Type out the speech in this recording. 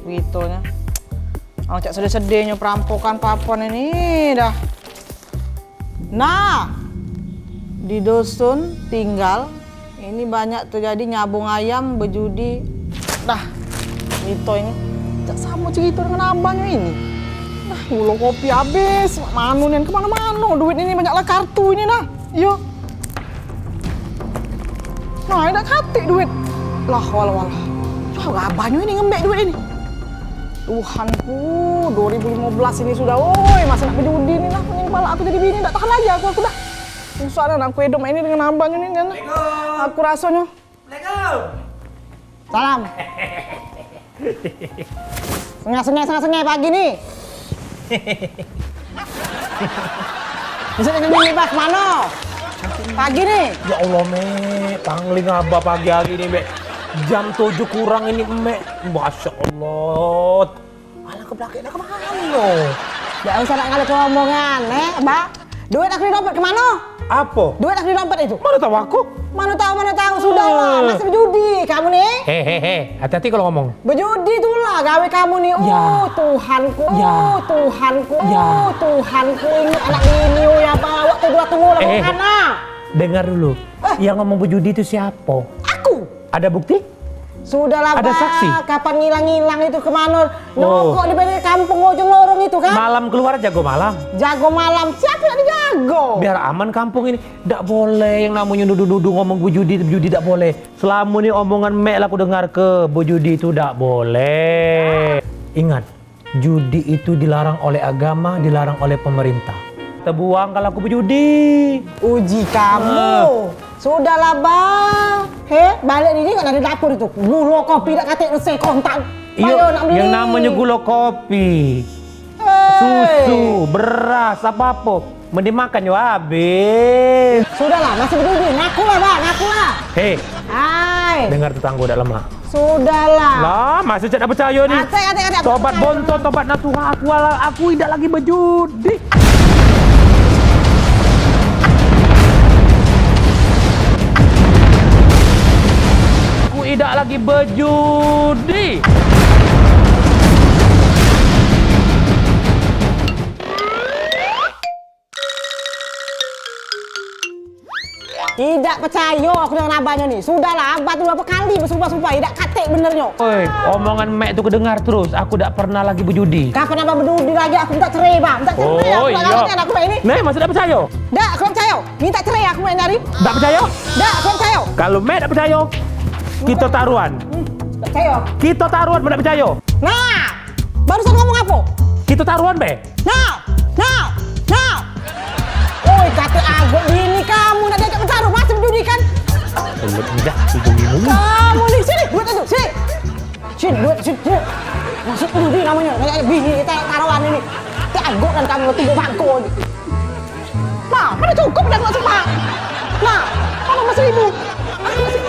Begitunya. Oh, cak sedih-sedihnya perampokan Papon ini dah. Nah, di dusun tinggal ini banyak terjadi nyabung ayam, berjudi. Dah, itu ini. Cak sama cerita dengan abangnya ini. Nah, gula kopi habis. Manu nih kemana-mana. Duit ini banyaklah kartu ini nah. Yuk. Nah, ada katik duit. Lah, walah. Wah, abangnya ini ngembek duit ini. Tuhanku, 2015 ini sudah, woi, masih nak berjudi nih lah, pening kepala aku jadi bini, tak tahan lagi aku dah. Susah dah, aku hidup ini dengan abangnya nih, kan? Aku rasanya. Salam. Sengah-sengah pagi nih. Bisa dengan bini Pak, kemana? Pagi nih. Ya Allah, Mek, pangling abah pagi hari ini, Mek. Jam 7 kurang ini, Mek. Masya Allah. Alah ke belakang, kemana? Ya usah nak ngalir omongan, Mbak. Duit aku di dompet kemana? Apa? Duit aku di dompet itu. Mana tahu aku? Mana tahu, sudah lah. Masih berjudi kamu nih. Hehehe, hati-hati kalau ngomong. Berjudi tuh lah, gawe kamu nih. Ya. Tuhanku, Ya. Tuhanku, Ya. Tuhanku. Ini anak ini ya bawa tunggu lah mana? Dengar dulu. Yang ngomong berjudi itu siapa? Aku. Ada bukti? Sudahlah, Ada Pak. saksi? Kapan ngilang-ngilang itu kemana? Oh. Nongkrong di balik kampung ujung lorong itu kan? Malam keluar jago malam. Jago malam. Siapa yang dijago? Biar aman kampung ini. Tidak boleh yang namanya nuduh-nuduh ngomong berjudi tidak boleh. Selama ini omongan Mek lah aku dengar ke berjudi itu tidak boleh. Ingat, judi itu dilarang oleh agama, dilarang oleh pemerintah. Terbuang kalau aku berjudi. Uji kamu. Sudahlah, Bang. Balik ini kan ada dapur itu. Gula kopi tak katik resek kontak. Ayo nak beli. Yang namanya gula kopi, susu, beras, apa-apa. Mending makan yo habis. Sudahlah, masih berdiri. Ngakulah, Bang, ngakulah. Hei, Hai. dengar tetangga udah lama. Sudahlah. Lah, masih tidak percaya nih. Ate. Tobat bontot, tobat natuha, aku tidak lagi berjudi. Aku tidak lagi berjudi. Tidak percaya aku dengan abahnya nih. Sudahlah, abah tuh berapa kali bersumpah-sumpah. Tidak katik benernya. Oi, omongan Mek itu kedengar terus. Aku tidak pernah lagi berjudi. Kapan abah berdudi lagi? Aku minta cerai, Bang. Minta cerai aku. iya. Aku ini. Nek, masih tidak percaya? Dah, aku percaya. Minta cerai aku main nyari. Tidak percaya? Dah, aku percaya. Kalau Mek tidak percaya, kita taruhan. Tak percaya. Kita taruhan, tidak percaya. Nah, barusan ngomong apa? Kita taruhan, Mek. Now. Oi, kata aku ini kamu nak diajak bertaruh masih berdudi kan? Tidak, hidung-hidung. Kamu nih, sini, duit itu, sini. Sini. Masuk berdudi namanya, kayak bini kita taruhan ini. Teagut dan kamu tunggu bangku ini. Nah, mana cukup dah buat semua. Nah, kalau masih 1.000. Aku masih